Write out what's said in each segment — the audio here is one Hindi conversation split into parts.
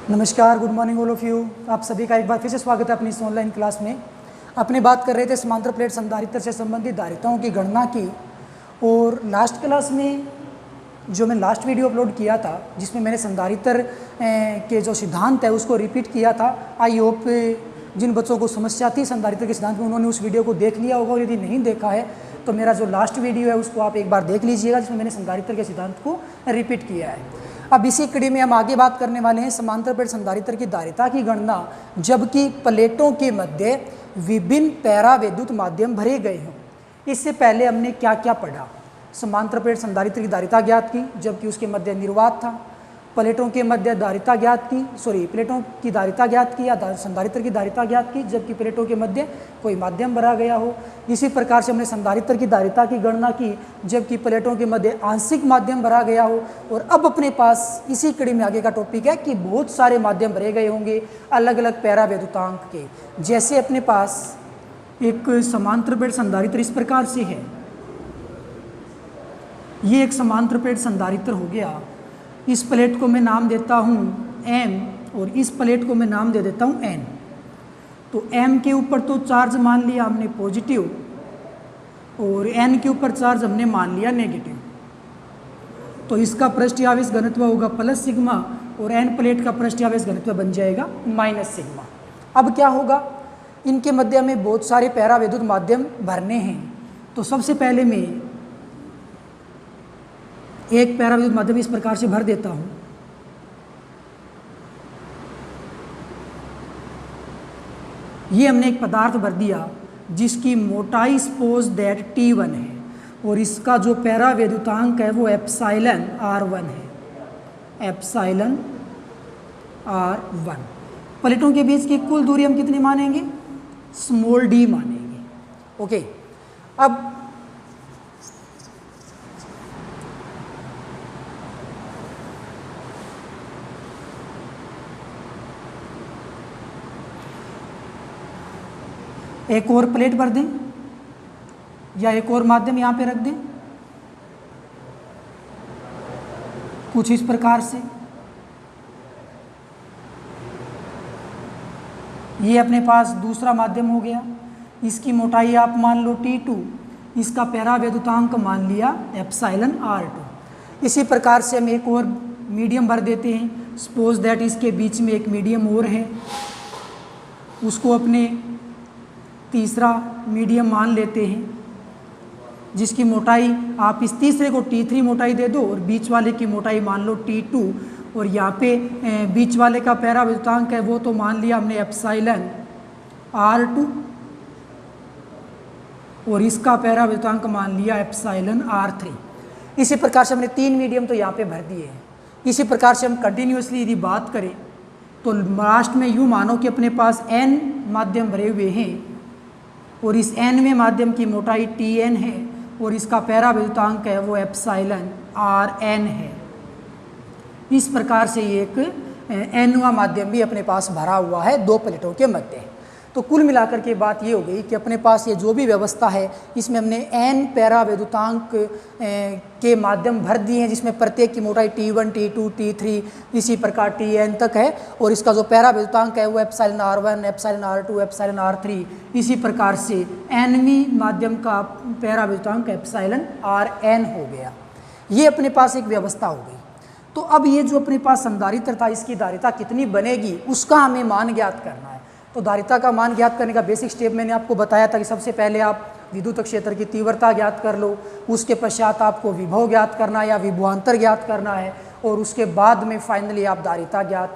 नमस्कार, good morning all of you. आप सभी का एक बार फिर से स्वागत है अपनी इस ऑनलाइन क्लास में। अपने बात कर रहे थे समांतर प्लेट संधारित्र से संबंधित धारिताओं की गणना की, और लास्ट क्लास में जो मैं लास्ट वीडियो अपलोड किया था जिसमें मैंने संधारित्र के जो सिद्धांत है उसको रिपीट किया था। आई होप जिन बच्चों को समस्या थी संधारित्र के सिद्धांत में उन्होंने उस वीडियो को देख लिया होगा, और यदि नहीं देखा है तो मेरा जो लास्ट वीडियो है उसको आप एक बार देख लीजिएगा जिसमें मैंने संधारित्र के सिद्धांत को रिपीट किया है। अब इसी कड़ी में हम आगे बात करने वाले हैं समांतर प्लेट संधारित्र की धारिता की गणना जबकि प्लेटों के मध्य विभिन्न पैरा विद्युत माध्यम भरे गए हों। इससे पहले हमने क्या क्या पढ़ा? समांतर प्लेट संधारित्र की धारिता ज्ञात की जबकि उसके मध्य निर्वात था। प्लेटों के मध्य धारिता ज्ञात की, प्लेटों की धारिता ज्ञात की या संधारित्र की धारिता ज्ञात की जबकि प्लेटों के मध्य कोई माध्यम भरा गया हो। इसी प्रकार से हमने संधारित्र की धारिता की गणना की जबकि प्लेटों के मध्य आंशिक माध्यम भरा गया हो। और अब अपने पास इसी कड़ी में आगे का टॉपिक है कि बहुत सारे माध्यम भरे गए होंगे अलग अलग पैरा विद्युतांक के। जैसे अपने पास एक समांतर प्लेट संधारित्र इस प्रकार से है, ये एक समांतर प्लेट संधारित्र हो गया। इस प्लेट को मैं नाम देता हूँ M और इस प्लेट को मैं नाम दे देता हूँ N। तो M के ऊपर तो चार्ज मान लिया हमने पॉजिटिव और N के ऊपर चार्ज हमने मान लिया नेगेटिव। तो इसका पृष्ठीय आवेश घनत्व होगा प्लस सिग्मा और N प्लेट का पृष्ठीय आवेश घनत्व बन जाएगा माइनस सिग्मा। अब क्या होगा? इनके मध्य में बहुत सारे पैरा विद्युत माध्यम भरने हैं। तो सबसे पहले मैं एक पैरा विद्युत माध्यम इस प्रकार से भर देता हूं। ये हमने एक पदार्थ भर दिया जिसकी मोटाई सपोज दैट T1 है और इसका जो पैरा विद्युतांक है वो एप्सिलॉन R1 है, एप्सिलॉन R1। प्लेटों के बीच की कुल दूरी हम कितनी मानेंगे? स्मॉल d मानेंगे। ओके, अब एक और प्लेट भर दें या एक और माध्यम यहाँ पे रख दें कुछ इस प्रकार से। ये अपने पास दूसरा माध्यम हो गया। इसकी मोटाई आप मान लो T2, इसका पैरा विद्युतांक मान लिया एप्सिलॉन R2। इसी प्रकार से हम एक और मीडियम भर देते हैं। सपोज दैट इसके बीच में एक मीडियम और है, उसको अपने तीसरा मीडियम मान लेते हैं जिसकी मोटाई आप इस तीसरे को T3 मोटाई दे दो और बीच वाले की मोटाई मान लो T2। और यहाँ पे बीच वाले का पैरा विद्युतांक है वो तो मान लिया हमने एप्सिलॉन R2 और इसका पैरा विद्युतांक मान लिया एप्सिलॉन R3। इसी प्रकार से हमने तीन मीडियम तो यहाँ पे भर दिए हैं। इसी प्रकार से हम कंटिन्यूसली यदि बात करें तो लास्ट में यूँ मानो कि अपने पास N माध्यम भरे हुए हैं और इस Nवें माध्यम की मोटाई Tn है और इसका पैरा विद्युतांक है वो एप्सिलॉन Rn है। इस प्रकार से एक Nवां माध्यम भी अपने पास भरा हुआ है दो प्लेटों के मध्य। तो कुल मिलाकर के बात ये हो गई कि अपने पास ये जो भी व्यवस्था है इसमें हमने N पैरा विद्युतांक के माध्यम भर दिए हैं जिसमें प्रत्येक की मोटाई T1, T2, T3 इसी प्रकार Tn तक है और इसका जो पैरा विद्युतांक है वो epsilon R1, epsilon R2, epsilon R3। इसी प्रकार से Nवीं माध्यम का पैरा विद्युतांक एप्सिलॉन Rn हो गया। ये अपने पास एक व्यवस्था हो गई। तो अब ये जो अपने पास संधारित्र था इसकी धारिता कितनी बनेगी उसका हमें मान ज्ञात करना है। तो धारिता का मान ज्ञात करने का बेसिक स्टेप मैंने आपको बताया था कि सबसे पहले आप विद्युत क्षेत्र की तीव्रता ज्ञात कर लो, उसके पश्चात आपको विभव ज्ञात करना है या विभवांतर ज्ञात करना है और उसके बाद में फाइनली आप धारिता ज्ञात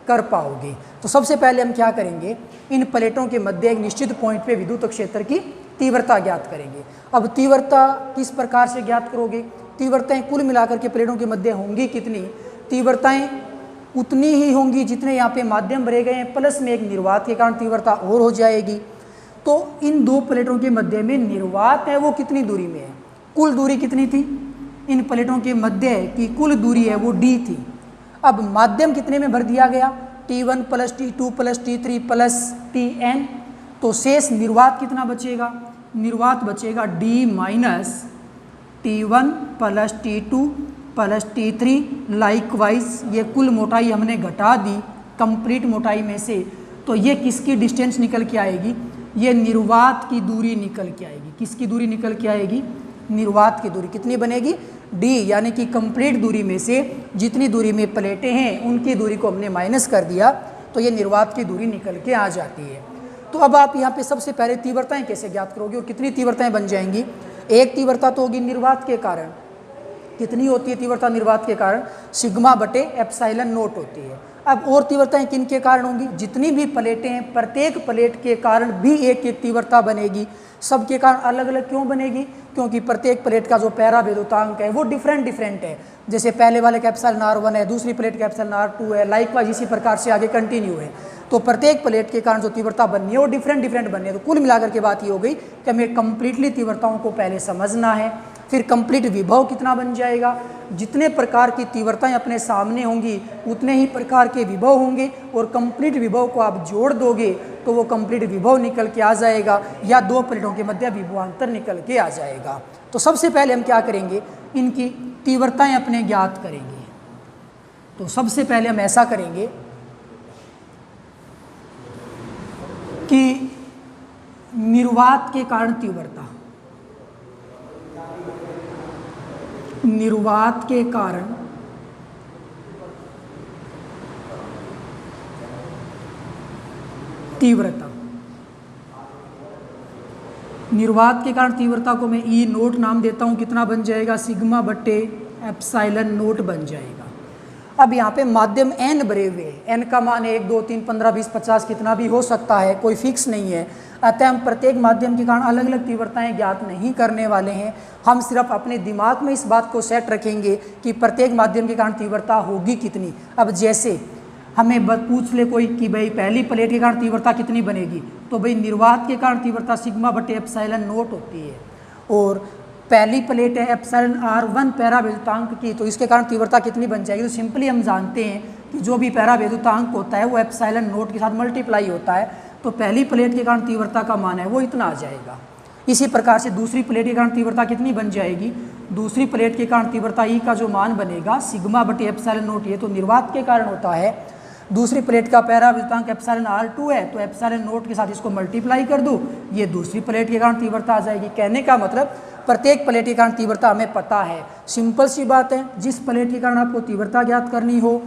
कर पाओगे। तो सबसे पहले हम क्या करेंगे, इन प्लेटों के मध्य एक निश्चित पॉइंट पे विद्युत क्षेत्र की तीव्रता ज्ञात करेंगे। अब तीव्रता किस प्रकार से ज्ञात करोगे? तीव्रताएं कुल मिलाकर के प्लेटों के मध्य होंगी कितनी? तीव्रताएं उतनी ही होंगी जितने यहाँ पे माध्यम भरे गए हैं, प्लस में एक निर्वात के कारण तीव्रता और हो जाएगी। तो इन दो प्लेटों के मध्य में निर्वात है वो कितनी दूरी में है? कुल दूरी कितनी थी? इन प्लेटों के मध्य की कुल दूरी है वो d थी। अब माध्यम कितने में भर दिया गया? T1 plus T2 plus T3 plus Tn। तो शेष निर्वात कितना बचेगा? निर्वात बचेगा d minus T1 plus T2 plus T3। Likewise ये कुल मोटाई हमने घटा दी कंप्लीट मोटाई में से, तो ये किसकी डिस्टेंस निकल के आएगी, ये निर्वात की दूरी निकल के आएगी। किसकी दूरी निकल के आएगी, निर्वात की दूरी कितनी बनेगी, d, यानी कि कंप्लीट दूरी में से जितनी दूरी में प्लेटें हैं उनकी दूरी को हमने माइनस कर दिया, तो ये निर्वात की दूरी निकल के आ जाती है। तो अब आप यहाँ पे सबसे पहले तीव्रताएं कैसे ज्ञात करोगे और कितनी तीव्रताएं बन जाएंगी। एक तीव्रता तो होगी निर्वात के कारण, कितनी होती है तीव्रता निर्वात के कारण, सिग्मा बटे एप्सिलॉन नोट होती है। अब और तीव्रताएं किन के कारण होंगी, जितनी भी प्लेटें हैं प्रत्येक प्लेट के कारण भी एक एक तीव्रता बनेगी। सबके कारण अलग अलग क्यों बनेगी, क्योंकि प्रत्येक प्लेट का जो पैराविद्युतांक है वो डिफरेंट है। जैसे पहले वाले का एप्सिलॉन R1 है, दूसरी प्लेट का एप्सिलॉन R2 है, लाइकवाइज इसी प्रकार से आगे कंटिन्यू है। तो प्रत्येक प्लेट के कारण जो तीव्रता बननी है वो डिफरेंट बननी है। तो कुल मिलाकर के बात ये हो गई कि हमें कंप्लीटली तीव्रताओं को पहले समझना है, फिर कंप्लीट विभव कितना बन जाएगा, जितने प्रकार की तीव्रताएं अपने सामने होंगी उतने ही प्रकार के विभव होंगे, और कंप्लीट विभव को आप जोड़ दोगे तो वो कंप्लीट विभव निकल के आ जाएगा, या दो प्लेटों के मध्य विभवांतर निकल के आ जाएगा। तो सबसे पहले हम क्या करेंगे, इनकी तीव्रताएं अपने ज्ञात करेंगे। तो सबसे पहले हम ऐसा करेंगे कि निर्वात के कारण तीव्रता, निर्वात के कारण तीव्रता, निर्वात के कारण तीव्रता को मैं ई नोट नाम देता हूं, कितना बन जाएगा, सिग्मा बटे एप्सिलॉन नोट बन जाएगा। अब यहाँ पे माध्यम n भरे हुए हैं, n का मान 1 2 3 15 20 50 कितना भी हो सकता है, कोई फिक्स नहीं है। अतः हम प्रत्येक माध्यम के कारण अलग अलग तीव्रताएं ज्ञात नहीं करने वाले हैं, हम सिर्फ अपने दिमाग में इस बात को सेट रखेंगे कि प्रत्येक माध्यम के कारण तीव्रता होगी कितनी। अब जैसे हमें पूछ ले कोई कि भाई पहली प्लेट के कारण तीव्रता कितनी बनेगी, तो भाई निर्वात के कारण तीव्रता सिग्मा बटे एप्सिलॉन नोट होती है, और पहली प्लेट है एप्सिलॉन R1 पैराविद्युतांक की, तो इसके कारण तीव्रता कितनी बन जाएगी। तो सिंपली हम जानते हैं कि जो भी पैराविद्युतांक होता है वो एप्सिलॉन नोट के साथ मल्टीप्लाई होता है, तो पहली प्लेट के कारण तीव्रता का मान है वो इतना आ जाएगा। इसी प्रकार से दूसरी प्लेट के कारण तीव्रता कितनी बन जाएगी, दूसरी प्लेट के कारण तीव्रता ई का जो मान बनेगा सिग्मा बटे एप्सिलॉन नोट, ये तो निर्वात के कारण होता है। दूसरी प्लेट का पैराविद्युतांक एप्सिलॉन R2 है, तो एप्सिलॉन नोट के साथ इसको मल्टीप्लाई कर दो, ये दूसरी प्लेट के कारण तीव्रता आ जाएगी। कहने का मतलब प्रत्येक प्लेट के कारण तीव्रता हमें पता है। सिंपल सी बात है, जिस प्लेट के कारण आपको तीव्रता ज्ञात करनी हो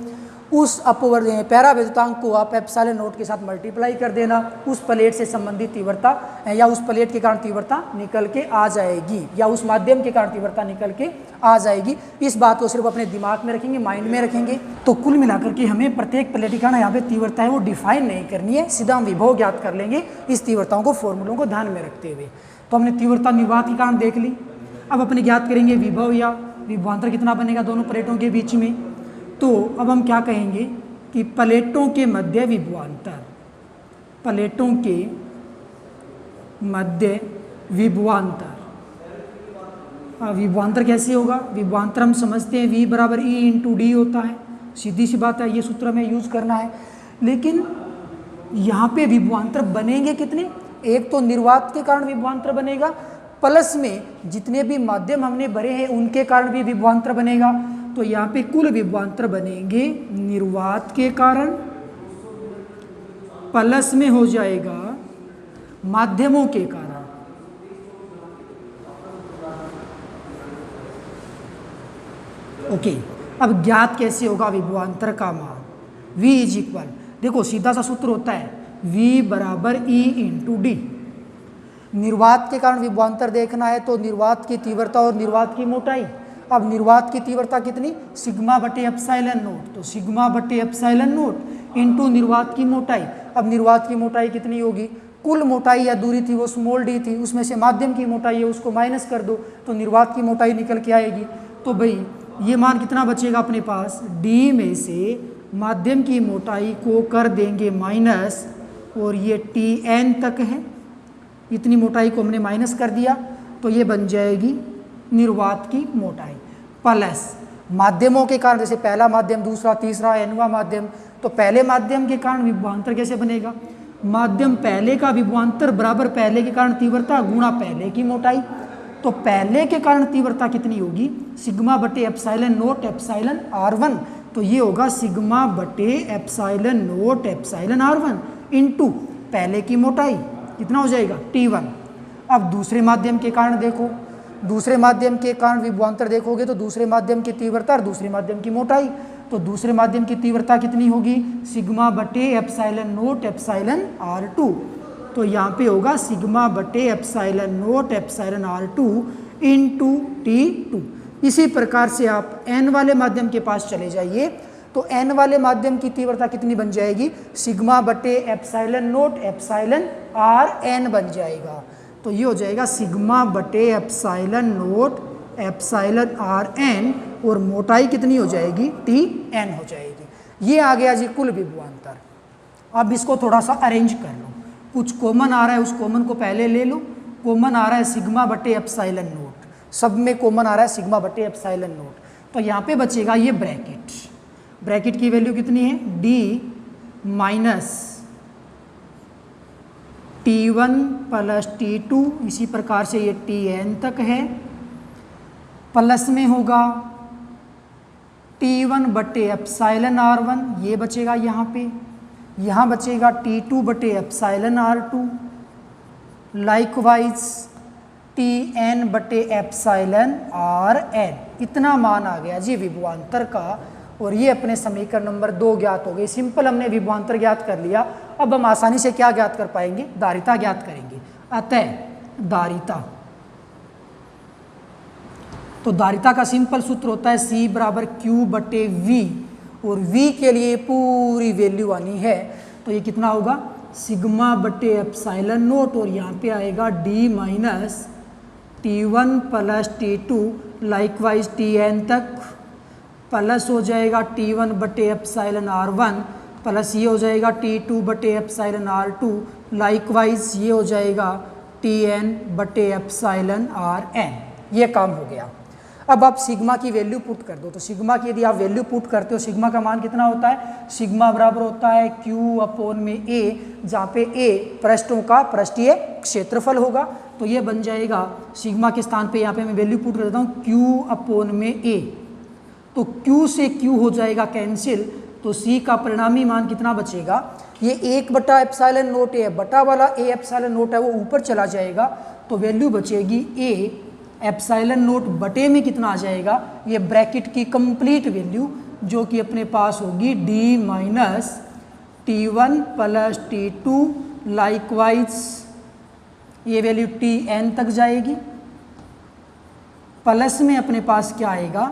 उस अपवर्त पैराविद्युतांक को आप एप्सिलॉन नोट के साथ मल्टीप्लाई कर देना, उस प्लेट से संबंधित तीव्रता या उस प्लेट के कारण तीव्रता निकल के आ जाएगी, या उस माध्यम के कारण तीव्रता निकल के आ जाएगी। इस बात को सिर्फ अपने दिमाग में रखेंगे, माइंड में रखेंगे। तो कुल मिलाकर के हमें प्रत्येक प्लेट के कारण यहाँ पे तीव्रता है वो डिफाइन नहीं करनी है, सीधा हम विभव ज्ञात कर लेंगे इस तीव्रताओं को, फॉर्मूलों को ध्यान में रखते हुए। तो हमने तीव्रता निर्वात के कारण देख ली, अब अपने ज्ञात करेंगे विभव या विभवांतर कितना बनेगा दोनों प्लेटों के बीच में। तो अब हम क्या कहेंगे कि प्लेटों के मध्य विभवांतर, प्लेटों के मध्य विभवांतर, विभवांतर कैसे होगा, विभवांतर हम समझते हैं V बराबर E इंटू डी होता है, सीधी सी बात है, ये सूत्र हमें यूज करना है। लेकिन यहाँ पे विभवांतर बनेंगे कितने, एक तो निर्वात के कारण विभवांतर बनेगा, प्लस में जितने भी माध्यम हमने भरे हैं उनके कारण भी विभवांतर बनेगा। तो यहाँ पे कुल विभवांतर बनेंगे निर्वात के कारण प्लस में हो जाएगा माध्यमों के कारण। ओके, अब ज्ञात कैसे होगा विभवांतर का मान, V इज इक्वल, देखो सीधा सा सूत्र होता है V बराबर E इंटू डी। निर्वात के कारण विभवांतर देखना है तो निर्वात की तीव्रता और निर्वात की मोटाई। अब निर्वात की तीव्रता कितनी, सिग्मा बटे एप्सिलॉन नोट, तो सिग्मा बटे एप्सिलॉन नोट इंटू निर्वात की मोटाई। अब निर्वात की मोटाई कितनी होगी, कुल मोटाई या दूरी थी वो स्मॉल डी थी, उसमें से माध्यम की मोटाई है उसको माइनस कर दो तो निर्वात की मोटाई निकल के आएगी। तो भाई ये मान कितना बचेगा अपने पास, डी में से माध्यम की मोटाई को कर देंगे माइनस, और ये Tn तक है, इतनी मोटाई को हमने माइनस कर दिया तो ये बन जाएगी निर्वात की मोटाई, प्लस माध्यमों के कारण, जैसे पहला माध्यम दूसरा तीसरा nवां माध्यम, तो पहले माध्यम के कारण विभवांतर कैसे बनेगा, माध्यम पहले का विभवांतर बराबर पहले के कारण तीव्रता गुणा पहले की मोटाई। तो पहले के कारण तीव्रता कितनी होगी, सिग्मा बटे एप्सिलॉन नोट एप्सिलॉन R1, तो ये होगा सिग्मा बटे epsilon note epsilon R1 into पहले की मोटाई कितना हो जाएगा T1। अब दूसरे माध्यम के कारण देखो, दूसरे माध्यम के कारण विभवांतर देखोगे तो दूसरे माध्यम की तीव्रता और दूसरे माध्यम की मोटाई, तो दूसरे माध्यम की तीव्रता कितनी होगी सिग्मा बटे एप्साइलन नोट एप्साइलन R2। तो यहाँ पे होगा सिग्मा बटे epsilon note epsilon R2 into T2। इसी प्रकार से आप n वाले माध्यम के पास चले जाइए तो n वाले माध्यम की तीव्रता कितनी बन जाएगी सिग्मा बटे एप्साइलन नोट एप्साइलन Rn बन जाएगा। तो ये हो जाएगा सिग्मा बटे एप्साइलन नोट एप्साइलन Rn और मोटाई कितनी हो जाएगी Tn हो जाएगी। ये आ गया जी कुल विभवांतर। अब इसको थोड़ा सा अरेंज कर लो, कुछ कॉमन आ रहा है उस कॉमन को पहले ले लो। कॉमन आ रहा है सिग्मा बटे एप्साइलन नोट, सब में कॉमन आ रहा है सिग्मा बटे एप्साइलन नोट, तो यहाँ पे बचेगा ये ब्रैकेट, ब्रैकेट की वैल्यू कितनी है d minus T1 plus T2, इसी प्रकार से ये Tn तक है, प्लस में होगा T1 बटे एप्साइलन R1, ये बचेगा यहाँ पे, यहाँ बचेगा T2 बटे एप्साइलन R2, लाइकवाइज Tn बटे एप्साइलन Rn। इतना मान आ गया जी विभवांतर का, और ये अपने समीकरण नंबर 2 ज्ञात हो गए। सिंपल हमने विभवांतर ज्ञात कर लिया, अब हम आसानी से क्या ज्ञात कर पाएंगे धारिता ज्ञात करेंगे। अतः धारिता, तो धारिता का सिंपल सूत्र होता है C बराबर Q बटे V, और V के लिए पूरी वैल्यू आनी है, तो ये कितना होगा सिग्मा बटे एप्साइलन नोट, और यहाँ पे आएगा d minus T1 plus T2 likewise Tn तक, प्लस हो जाएगा T1 बटे एप्साइलन R1, प्लस ये हो जाएगा T2 बटे एप्साइलन R2, लाइकवाइज ये हो जाएगा Tn बटे एप्साइलन Rn। ये काम हो गया। अब आप सिग्मा की वैल्यू पुट कर दो, तो सिग्मा की यदि आप वैल्यू पुट करते हो सिग्मा का मान कितना होता है सिग्मा बराबर होता है Q अपॉन में A, जहाँ पे A पृष्ठों का पृष्ठीय क्षेत्रफल होगा, तो ये बन जाएगा सिग्मा के स्थान पे यहाँ पे मैं वैल्यू पुट कर देता हूँ Q अपॉन में A, तो Q से Q हो जाएगा कैंसिल, तो C का परिणामी मान कितना बचेगा ये 1 बटा एप्साइलन नोट A, बटा वाला A एप्साइलन नोट है वो ऊपर चला जाएगा, तो वैल्यू बचेगी A एप्साइलन नोट बटे में कितना आ जाएगा ये ब्रैकेट की कंप्लीट वैल्यू, जो कि अपने पास होगी d minus T1 plus T2 likewise ये वैल्यू Tn तक जाएगी, प्लस में अपने पास क्या आएगा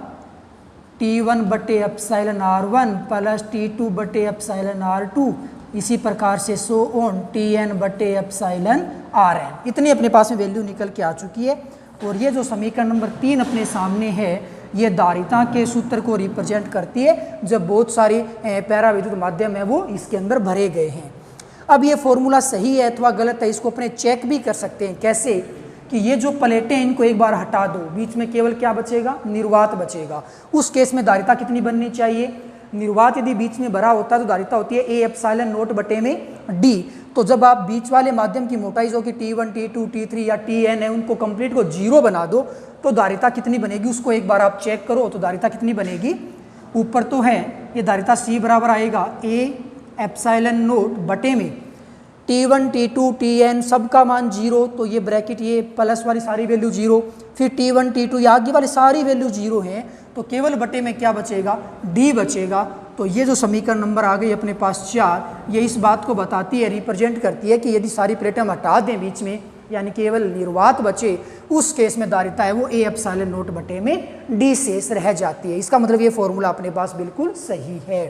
T1 बटे एप्साइलन R1 प्लस T2 बटे एप्साइलन R2, इसी प्रकार से सो ऑन Tn बटे एप्साइलन Rn। इतनी अपने पास में वैल्यू निकल के आ चुकी है, और ये जो समीकरण नंबर 3 अपने सामने है ये धारिता के सूत्र को रिप्रेजेंट करती है, जब बहुत सारी पैरा विद्युत माध्यम है वो इसके अंदर भरे गए हैं। अब ये फॉर्मूला सही है अथवा गलत है इसको अपने चेक भी कर सकते हैं। कैसे कि ये जो प्लेटें इनको एक बार हटा दो, बीच में केवल क्या बचेगा निर्वात बचेगा, उस केस में धारिता कितनी बननी चाहिए निर्वात यदि बीच में भरा होता है तो धारिता होती है A एप्साइलन नोट बटे में D। तो जब आप बीच वाले माध्यम की मोटाई जो कि T1 T2 T3 या Tn है उनको कंप्लीट को 0 बना दो, तो धारिता कितनी बनेगी उसको एक बार आप चेक करो, तो धारिता कितनी बनेगी ऊपर तो है ये धारिता C बराबर आएगा A एप्साइलन नोट बटे में T1 T2 Tn सब का मान 0, तो ये ब्रैकेट ये प्लस वाली सारी वैल्यू 0, फिर T1 T2 या आगे वाली सारी वैल्यू 0 हैं, तो केवल बटे में क्या बचेगा D बचेगा। तो ये जो समीकरण नंबर आ गई अपने पास 4, ये इस बात को बताती है रिप्रेजेंट करती है कि यदि सारी प्लेटें हम हटा दें बीच में यानी केवल निर्वात बचे, उस केस में धारिता है वो A एप्साइलन नोट बटे में D शेष रह जाती है। इसका मतलब ये फॉर्मूला अपने पास बिल्कुल सही है।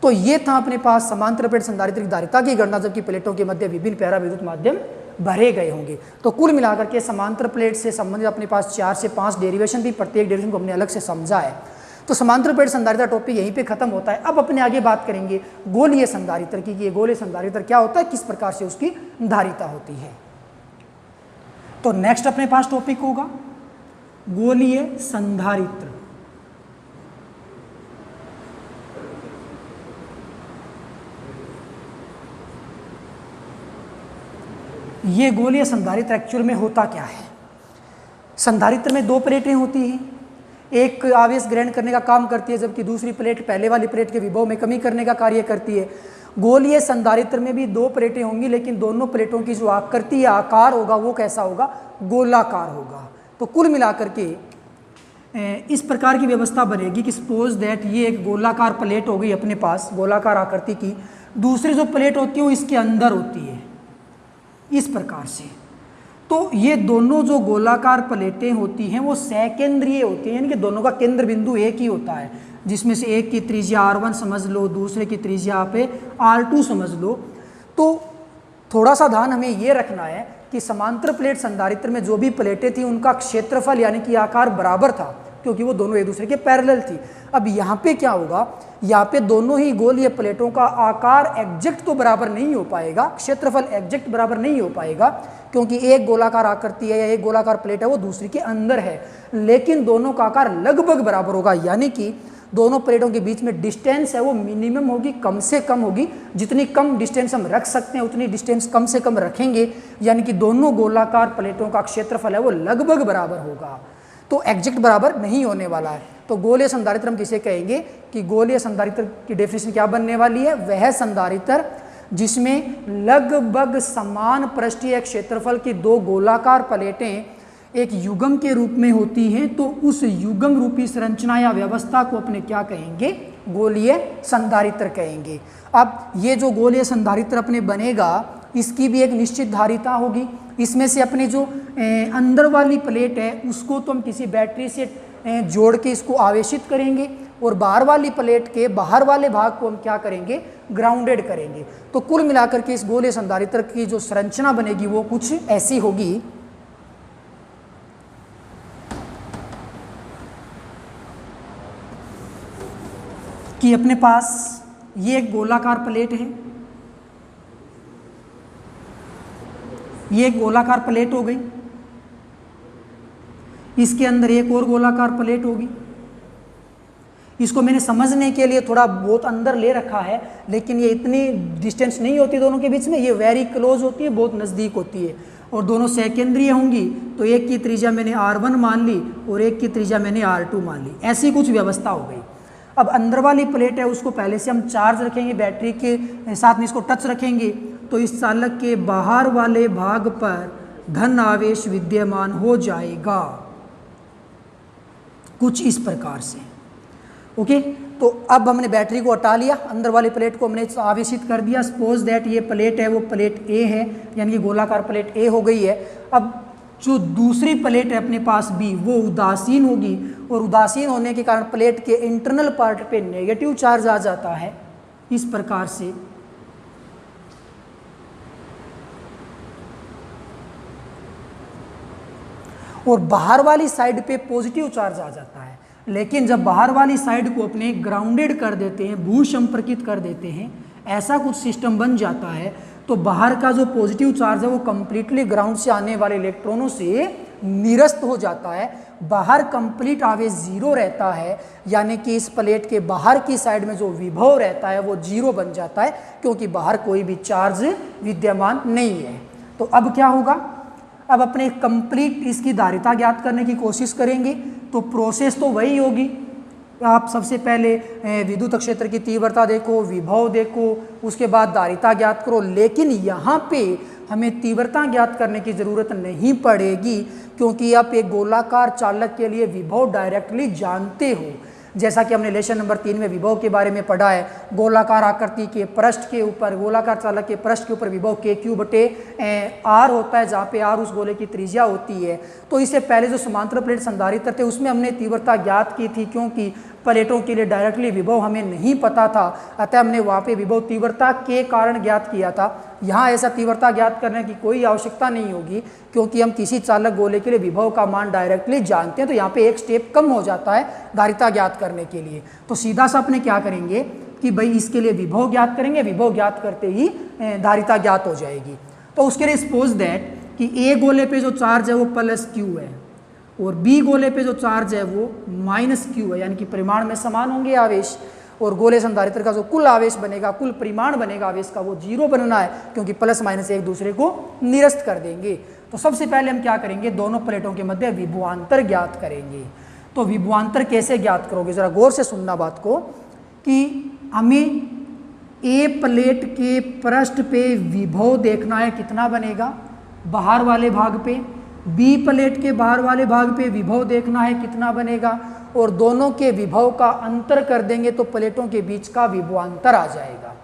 तो ये था अपने पास समांतर प्लेट संधारित्र की धारिता की गणना, जबकि प्लेटों के मध्य विभिन्न पैरा विद्युत माध्यम भरे गए होंगे। तो कुल मिलाकर के समांतर प्लेट से संबंधित अपने पास 4 से 5 डेरिवेशन थी, प्रत्येक डेरिवेशन को हमने अलग से समझा है। तो समांतर प्लेट संधारित्र टॉपिक यहीं पे खत्म होता है। अब अपने आगे बात करेंगे गोलीय संधारित्र की, ये गोलीय संधारित्र क्या होता है, किस प्रकार से उसकी धारिता होती है। तो नेक्स्ट अपने पास टॉपिक होगा गोलीय संधारित्र। ये गोलीय संधारित्र एक्चुअल में होता क्या है। संधारित्र में 2 प्लेटें होती हैं, एक आवेश ग्रहण करने का काम करती है, जबकि दूसरी प्लेट पहले वाली प्लेट के विभव में कमी करने का कार्य करती है। गोलीय संधारित्र में भी दो प्लेटें होंगी, लेकिन दोनों प्लेटों की जो आकृति या आकार होगा वो कैसा होगा, गोलाकार होगा। तो कुल मिलाकर के इस प्रकार की व्यवस्था बनेगी कि सपोज दैट ये एक गोलाकार प्लेट हो गई अपने पास, गोलाकार आकृति की, दूसरी जो प्लेट होती है वो इसके अंदर होती है इस प्रकार से। तो ये दोनों जो गोलाकार प्लेटें होती हैं वो सकेंद्रीय होती हैं, यानी कि दोनों का केंद्र बिंदु एक ही होता है, जिसमें से एक की त्रिज्या R1 समझ लो, दूसरे की त्रिज्या यहाँ पे R2 समझ लो। तो थोड़ा सा ध्यान हमें ये रखना है कि समांतर प्लेट संधारित्र में जो भी प्लेटें थी उनका क्षेत्रफल यानी कि आकार बराबर था, क्योंकि वो दोनों एक दूसरे के पैरेलल थी। अब यहाँ पे क्या होगा, यहाँ पे दोनों ही गोलीय प्लेटों का आकार एग्जैक्ट तो बराबर नहीं हो पाएगा, क्षेत्रफल एग्जैक्ट बराबर नहीं हो पाएगा, क्योंकि एक गोलाकार आकृति है या एक गोलाकार प्लेट है वो दूसरी के अंदर है, लेकिन दोनों का आकार लगभग बराबर होगा। यानी कि दोनों प्लेटों के बीच में डिस्टेंस है वो मिनिमम होगी, कम से कम होगी। जितनी कम डिस्टेंस हम रख सकते हैं उतनी डिस्टेंस कम से कम रखेंगे, यानी कि दोनों गोलाकार प्लेटों का क्षेत्रफल है वो लगभग बराबर होगा। तो एग्जैक्ट बराबर नहीं होने वाला है। तो गोलीय संधारित्र हम किसे कहेंगे कि गोलीय संधारित्र की डेफिनेशन क्या बनने वाली है, वह संधारित्र जिसमें लगभग समान पृष्ठीय क्षेत्रफल की दो गोलाकार प्लेटें एक युग्म के रूप में होती हैं, तो उस युग्म रूपी संरचना या व्यवस्था को अपने क्या कहेंगे, गोलीय संधारित्र कहेंगे। अब ये जो गोलीय संधारित्र अपने बनेगा इसकी भी एक निश्चित धारिता होगी। इसमें से अपने जो अंदर वाली प्लेट है उसको तो हम किसी बैटरी से जोड़ के इसको आवेशित करेंगे, और बाहर वाली प्लेट के बाहर वाले भाग को हम क्या करेंगे, ग्राउंडेड करेंगे। तो कुल मिलाकर के इस गोलीय संधारित्र की जो संरचना बनेगी वो कुछ ऐसी होगी कि अपने पास ये एक गोलाकार प्लेट है, ये एक गोलाकार प्लेट हो गई, इसके अंदर एक और गोलाकार प्लेट होगी। इसको मैंने समझने के लिए थोड़ा बहुत अंदर ले रखा है, लेकिन ये इतनी डिस्टेंस नहीं होती दोनों के बीच में, ये वेरी क्लोज होती है, बहुत नज़दीक होती है, और दोनों सेकेंडरी होंगी। तो एक की त्रिज्या मैंने R1 मान ली और एक की त्रिज्या मैंने R2 मान ली, ऐसी कुछ व्यवस्था हो गई। अब अंदर वाली प्लेट है उसको पहले से हम चार्ज रखेंगे, बैटरी के साथ में इसको टच रखेंगे, तो इस चालक के बाहर वाले भाग पर धन आवेश विद्यमान हो जाएगा कुछ इस प्रकार से। ओके, तो अब हमने बैटरी को हटा लिया, अंदर वाली प्लेट को हमने आवेशित कर दिया। सपोज दैट ये प्लेट है वो प्लेट ए है, यानी कि गोलाकार प्लेट ए हो गई है। अब जो दूसरी प्लेट है अपने पास बी वो उदासीन होगी, और उदासीन होने के कारण प्लेट के इंटरनल पार्ट पे नेगेटिव चार्ज आ जाता है इस प्रकार से। और बाहर वाली साइड पे पॉजिटिव चार्ज आ जाता है। लेकिन जब बाहर वाली साइड को अपने ग्राउंडेड कर देते हैं, भू संपर्कित कर देते हैं, ऐसा कुछ सिस्टम बन जाता है, तो बाहर का जो पॉजिटिव चार्ज है वो कंप्लीटली ग्राउंड से आने वाले इलेक्ट्रॉनों से निरस्त हो जाता है। बाहर कंप्लीट आवेश जीरो रहता है, यानी कि इस प्लेट के बाहर की साइड में जो विभव रहता है वो जीरो बन जाता है, क्योंकि बाहर कोई भी चार्ज विद्यमान नहीं है। तो अब क्या होगा, अब अपने कंप्लीट इसकी धारिता ज्ञात करने की कोशिश करेंगे। तो प्रोसेस तो वही होगी, आप सबसे पहले विद्युत क्षेत्र की तीव्रता देखो, विभव देखो, उसके बाद धारिता ज्ञात करो। लेकिन यहाँ पे हमें तीव्रता ज्ञात करने की ज़रूरत नहीं पड़ेगी, क्योंकि आप एक गोलाकार चालक के लिए विभव डायरेक्टली जानते हो। जैसा कि हमने लेसन नंबर 3 में विभव के बारे में पढ़ा है, गोलाकार आकृति के पृष्ठ के ऊपर, गोलाकार चालक के पृष्ठ के ऊपर विभव KQ/R होता है, जहाँ पे R उस गोले की त्रिज्या होती है। तो इससे पहले जो समांतर प्लेट संधारित्र थे उसमें हमने तीव्रता ज्ञात की थी, क्योंकि प्लेटों के लिए डायरेक्टली विभव हमें नहीं पता था, अतः हमने वहाँ पे विभव तीव्रता के कारण ज्ञात किया था। यहाँ ऐसा तीव्रता ज्ञात करने की कोई आवश्यकता नहीं होगी, क्योंकि हम किसी चालक गोले के लिए विभव का मान डायरेक्टली जानते हैं। तो यहाँ पे एक स्टेप कम हो जाता है धारिता ज्ञात करने के लिए। तो सीधा सा अपने क्या करेंगे कि भाई इसके लिए विभव ज्ञात करेंगे, विभव ज्ञात करते ही धारिता ज्ञात हो जाएगी। तो उसके लिए सपोज दैट कि ए गोले पे जो चार्ज है वो +Q है, और बी गोले पे जो चार्ज है वो -Q है, यानी कि परिमाण में समान होंगे आवेश। और गोले संधारित्र का जो कुल आवेश बनेगा, कुल परिमाण बनेगा आवेश का, वो 0 बनना है, क्योंकि प्लस माइनस एक दूसरे को निरस्त कर देंगे। तो सबसे पहले हम क्या करेंगे, दोनों प्लेटों के मध्य विभवांतर ज्ञात करेंगे। तो विभवांतर कैसे ज्ञात करोगे, ज़रा गौर से सुनना बात को, कि हमें ए प्लेट के पृष्ठ पे विभव देखना है, कितना बनेगा बाहर वाले भाग पे, बी प्लेट के बाहर वाले भाग पे विभव देखना है, कितना बनेगा, और दोनों के विभव का अंतर कर देंगे तो प्लेटों के बीच का विभवांतर आ जाएगा।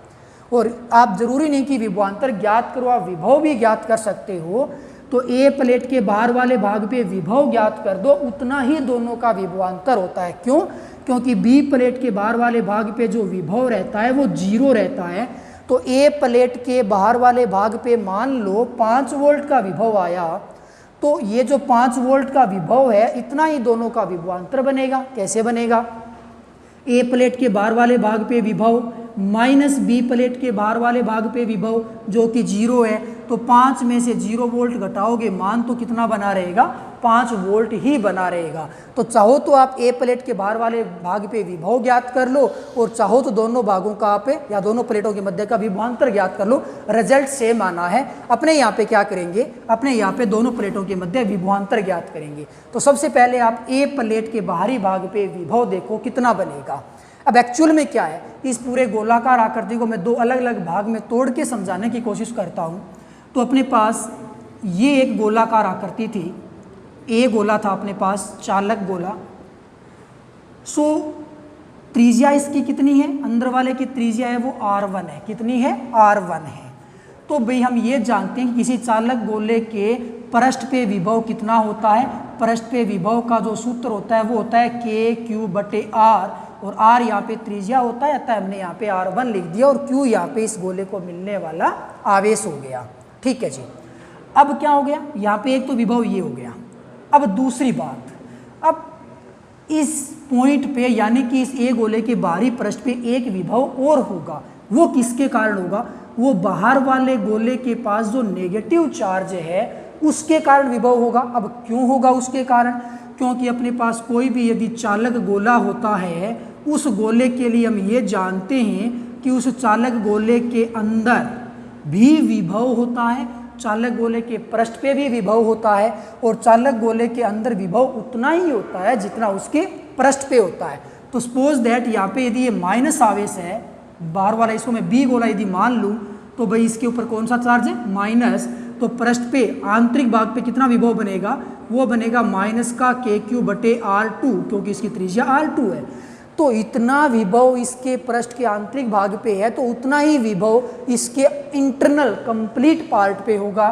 और आप जरूरी नहीं कि विभवांतर ज्ञात करो, आप विभव भी ज्ञात कर सकते हो। तो ए प्लेट के बाहर वाले भाग पे विभव ज्ञात कर दो, उतना ही दोनों का विभवांतर होता है। क्यों? क्योंकि बी प्लेट के बाहर वाले भाग पे जो विभव रहता है वो 0 रहता है। तो ए प्लेट के बाहर वाले भाग पे मान लो 5 वोल्ट का विभव आया, तो ये जो 5 वोल्ट का विभव है इतना ही दोनों का विभवांतर बनेगा। कैसे बनेगा? ए प्लेट के बाहर वाले भाग पे विभव माइनस बी प्लेट के बाहर वाले भाग पे विभव जो कि 0 है, तो 5 में से 0 वोल्ट घटाओगे मान तो कितना बना रहेगा, 5 वोल्ट ही बना रहेगा। तो चाहो तो आप ए प्लेट के बाहर वाले भाग पे विभव ज्ञात कर लो, और चाहो तो दोनों भागों का आप या दोनों प्लेटों के मध्य का विभवांतर ज्ञात कर लो, रिजल्ट सेम आना है। अपने यहाँ पे क्या करेंगे, अपने यहाँ पे दोनों प्लेटों के मध्य विभवांतर ज्ञात करेंगे। तो सबसे पहले आप ए प्लेट के बाहरी भाग पे विभव देखो कितना बनेगा। अब एक्चुअल में क्या है, इस पूरे गोलाकार आकृति को मैं 2 अलग अलग भाग में तोड़ के समझाने की कोशिश करता हूँ। तो अपने पास ये एक गोलाकार आकृति थी, ए गोला था अपने पास, चालक गोला। सो त्रिज्या इसकी कितनी है, अंदर वाले की त्रिज्या है वो R1 है। कितनी है? R1 है। तो भाई हम ये जानते हैं कि किसी चालक गोले के पृष्ठ पे विभव कितना होता है। पृष्ठ पे विभव का जो सूत्र होता है वो होता है KQ/R, और R यहाँ पे त्रिज्या होता है, अतः हमने यहाँ पे R1 लिख दिया, और Q यहाँ पे इस गोले को मिलने वाला आवेश हो गया। ठीक है जी। अब क्या हो गया, यहाँ पे एक तो विभव ये हो गया। अब दूसरी बात, अब इस पॉइंट पे यानी कि इस ए गोले के बाहरी पृष्ठ पे एक विभव और होगा। वो किसके कारण होगा? वो बाहर वाले गोले के पास जो नेगेटिव चार्ज है उसके कारण विभव होगा। अब क्यों होगा उसके कारण? क्योंकि अपने पास कोई भी यदि चालक गोला होता है, उस गोले के लिए हम ये जानते हैं कि उस चालक गोले के अंदर भी विभव होता है, चालक गोले के पृष्ठ पे भी विभव होता है, और चालक गोले के अंदर विभव उतना ही होता है जितना उसके पृष्ठ पे होता है। तो सपोज दैट यहाँ पे यदि ये माइनस आवेश है बाहर वाला, इसको मैं बी गोला यदि मान लूँ, तो भाई इसके ऊपर कौन सा चार्ज है? माइनस। तो पृष्ठ पे आंतरिक भाग पे कितना विभव बनेगा? वो बनेगा माइनस का KQ/R2, क्योंकि इसकी त्रिज्या R2 है। तो इतना विभव इसके पृष्ठ के आंतरिक भाग पे है, तो उतना ही विभव इसके इंटरनल कंप्लीट पार्ट पे होगा।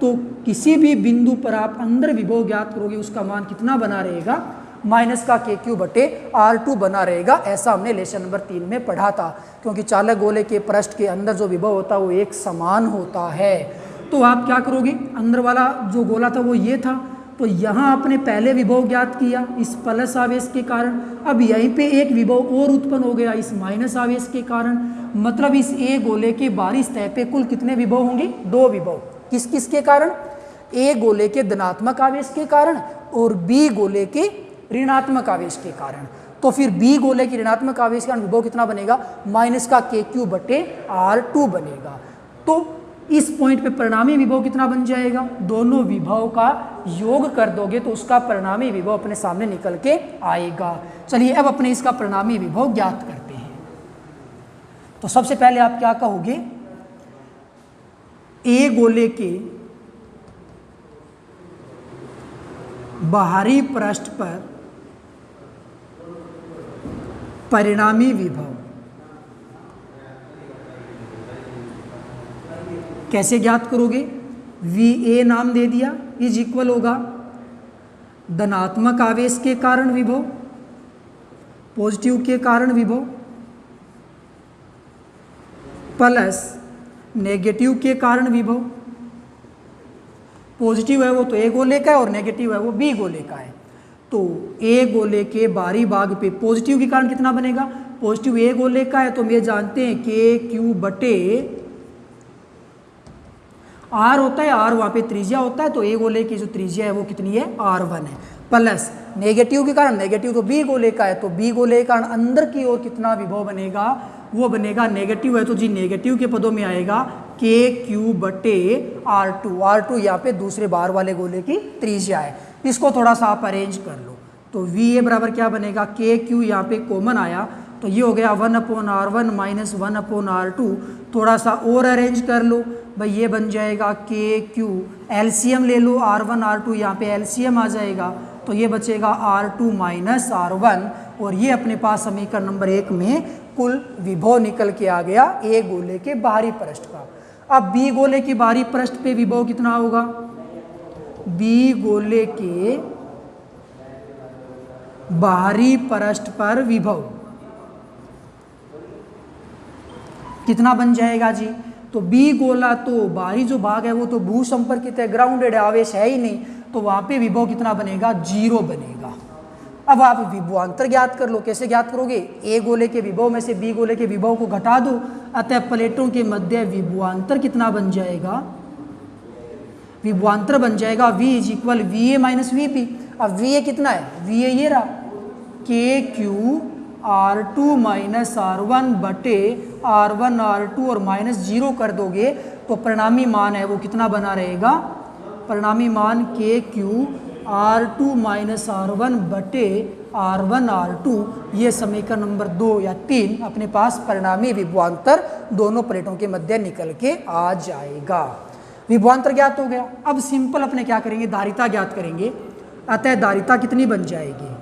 तो किसी भी बिंदु पर आप अंदर विभव ज्ञात करोगे, उसका मान कितना बना रहेगा? माइनस का KQ/R2 बना रहेगा। ऐसा हमने लेसन नंबर 3 में पढ़ा था, क्योंकि चालक गोले के पृष्ठ के अंदर जो विभव होता है वो एक समान होता है। तो आप क्या करोगे, अंदर वाला जो गोला था वो ये था, तो यहाँ आपने पहले विभव ज्ञात किया इस प्लस आवेश के कारण। अब यहीं पे एक विभव और उत्पन्न हो गया इस माइनस आवेश के कारण। मतलब इस ए गोले के बाहरी सतह पे कुल कितने विभव होंगे? 2 विभव। किस किस के कारण? ए गोले के धनात्मक आवेश के कारण और बी गोले के ऋणात्मक आवेश के कारण। तो फिर बी गोले के ऋणात्मक आवेश के कारण विभव कितना बनेगा? माइनस का KQ/R2 बनेगा। तो इस पॉइंट पे परिणामी विभव कितना बन जाएगा? दोनों विभव का योग कर दोगे तो उसका परिणामी विभव अपने सामने निकल के आएगा। चलिए अब अपने इसका परिणामी विभव ज्ञात करते हैं। तो सबसे पहले आप क्या कहोगे, ए गोले के बाहरी पृष्ठ पर परिणामी विभव कैसे ज्ञात करोगे? VA नाम दे दिया, इज इक्वल होगा धनात्मक आवेश के कारण विभव, पॉजिटिव के कारण विभव, प्लस नेगेटिव के कारण विभव। पॉजिटिव है वो तो ए गोले का है और नेगेटिव है वो बी गोले का है। तो ए गोले के बाहरी भाग पे पॉजिटिव के कारण कितना बनेगा? पॉजिटिव ए गोले का है तो हम ये जानते हैं KQ/R होता है, R वहाँ पे त्रिज्या होता है, तो ए गोले की जो त्रिज्या है वो कितनी है? R1 है। प्लस नेगेटिव के कारण, नेगेटिव तो बी गोले का है, तो बी गोले के कारण अंदर की ओर कितना विभव बनेगा? वो बनेगा नेगेटिव है तो जी नेगेटिव के पदों में आएगा KQ/R2। R2 यहाँ पे दूसरे बाहर वाले गोले की त्रिज्या है। इसको थोड़ा सा आप अरेंज कर लो। तो VA बराबर क्या बनेगा, KQ यहाँ पे कॉमन आया तो ये हो गया 1/R1 माइनस 1/R2। थोड़ा सा और अरेंज कर लो भाई, ये बन जाएगा KQ, एलसीएम ले लो R1 R2, यहाँ पे एलसीएम आ जाएगा तो ये बचेगा R2 माइनस R1। और ये अपने पास समीकरण नंबर 1 में कुल विभव निकल के आ गया A गोले के बाहरी पृष्ठ का। अब B गोले के बाहरी पृष्ठ पे विभव कितना होगा, B गोले के बाहरी पृष्ठ पर विभव कितना बन जाएगा जी, तो B गोला तो बाहरी जो भाग है वो तो भू संपर्कित है, ग्राउंडेड है, आवेश है ही नहीं, तो वहां पे विभव कितना बनेगा, 0 बनेगा। अब आप विभवांतर ज्ञात कर लो, कैसे ज्ञात करोगे, A गोले के विभव में से B गोले के विभव को घटा दो, अतः प्लेटों के मध्य विभवांतर कितना बन जाएगा, विभवांतर बन जाएगा V is equal VA minus VB। अब VA कितना है, VA ये रहा KQ R2 माइनस R1 बटे R1 R2 और माइनस 0 कर दोगे तो परिणामी मान है वो कितना बना रहेगा, परिणामी मान KQ R2 माइनस R1 बटे R1 R2। ये समीकरण नंबर 2 या 3 अपने पास परिणामी विभवांतर दोनों प्लेटों के मध्य निकल के आ जाएगा। विभवांतर ज्ञात हो गया। अब सिंपल अपने क्या करेंगे, धारिता ज्ञात करेंगे। अतः धारिता कितनी बन जाएगी,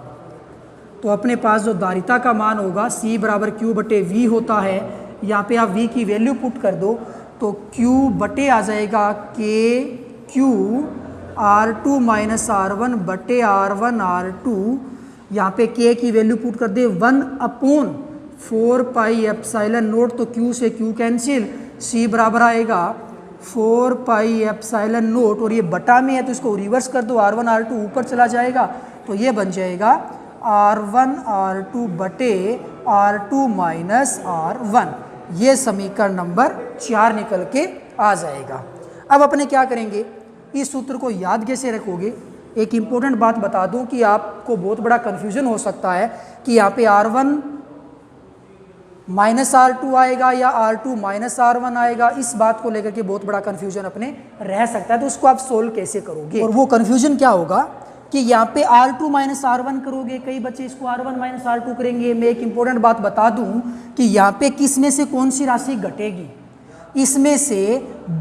तो अपने पास जो धारिता का मान होगा C बराबर Q बटे V होता है, यहाँ पे आप V की वैल्यू पुट कर दो तो Q बटे आ जाएगा KQ R2 माइनस R1 बटे R1 R2। यहाँ पे K की वैल्यू पुट कर दे 1/4 पाई एप्सिलॉन नोट, तो Q से Q कैंसिल, C बराबर आएगा 4 पाई एप्सिलॉन नोट, और ये बटा में है तो इसको रिवर्स कर दो, R1 R2 ऊपर चला जाएगा तो ये बन जाएगा R1 R2 बटे R2 माइनस R1। ये समीकरण नंबर 4 निकल के आ जाएगा। अब अपने क्या करेंगे, इस सूत्र को याद कैसे रखोगे। एक इम्पोर्टेंट बात बता दूं कि आपको बहुत बड़ा कन्फ्यूजन हो सकता है कि यहाँ पे R1 माइनस R2 आएगा या R2 माइनस R1 आएगा, इस बात को लेकर के बहुत बड़ा कन्फ्यूजन अपने रह सकता है। तो उसको आप सोल्व कैसे करोगे, और वो कन्फ्यूजन क्या होगा कि यहाँ पे R2 माइनस R1 करोगे, कई बच्चे इसको R1 माइनस R2 करेंगे। मैं एक इंपॉर्टेंट बात बता दूं कि यहाँ पे किस में से कौन सी राशि घटेगी, इसमें से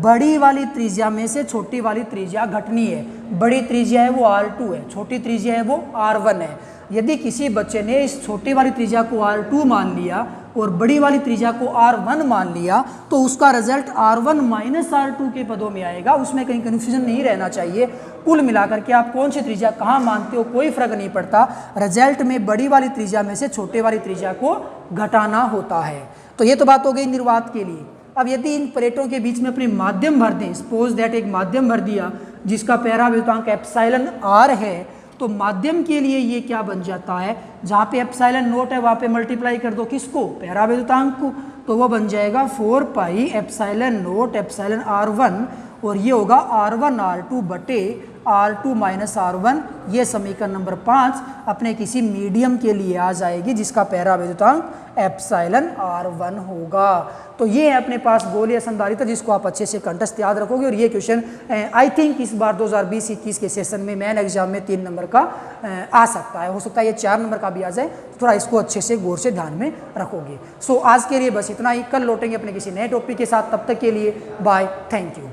बड़ी वाली त्रिज्या में से छोटी वाली त्रिज्या घटनी है। बड़ी त्रिज्या है वो R2 है, छोटी त्रिज्या है वो R1 है। यदि किसी बच्चे ने इस छोटी वाली त्रिज्या को R2 मान लिया और बड़ी वाली त्रिज्या को R1 मान लिया तो उसका रिजल्ट R1 माइनस R2 के पदों में आएगा। उसमें कहीं कन्फ्यूजन नहीं रहना चाहिए। कुल मिलाकर के आप कौन सी त्रिज्या कहाँ मानते हो कोई फर्क नहीं पड़ता, रिजल्ट में बड़ी वाली त्रिज्या में से छोटे वाली त्रिज्या को घटाना होता है। तो ये तो बात हो गई निर्वात के लिए। अब यदि इन प्लेटों के बीच में अपने माध्यम भर दें, सपोज दैट एक माध्यम भर दिया जिसका परावर्तनांक एप्सिलॉन R है, तो माध्यम के लिए ये क्या बन जाता है, जहाँ पे एप्सिलॉन नोट है वहाँ पे मल्टीप्लाई कर दो किसको, परावर्तनांक को, तो वो बन जाएगा 4 pi epsilon note epsilon R1, और ये होगा R1 R2 बटे R2 माइनस R1। ये समीकरण नंबर 5 अपने किसी मीडियम के लिए आ जाएगी जिसका परावर्तनांक एप्सिलॉन R1 होगा। तो ये है अपने पास गोलीय संधारित्र जिसको आप अच्छे से कंठस्थ याद रखोगे। और ये क्वेश्चन आई थिंक इस बार 2020-21 के सेशन में मेन एग्जाम में 3 नंबर का आ सकता है, हो सकता है ये 4 नंबर का भी आ जाए। तो थोड़ा इसको अच्छे से गौर से ध्यान में रखोगे। सो आज के लिए बस इतना ही, कल लौटेंगे अपने किसी नए टॉपिक के साथ। तब तक के लिए बाय, थैंक यू।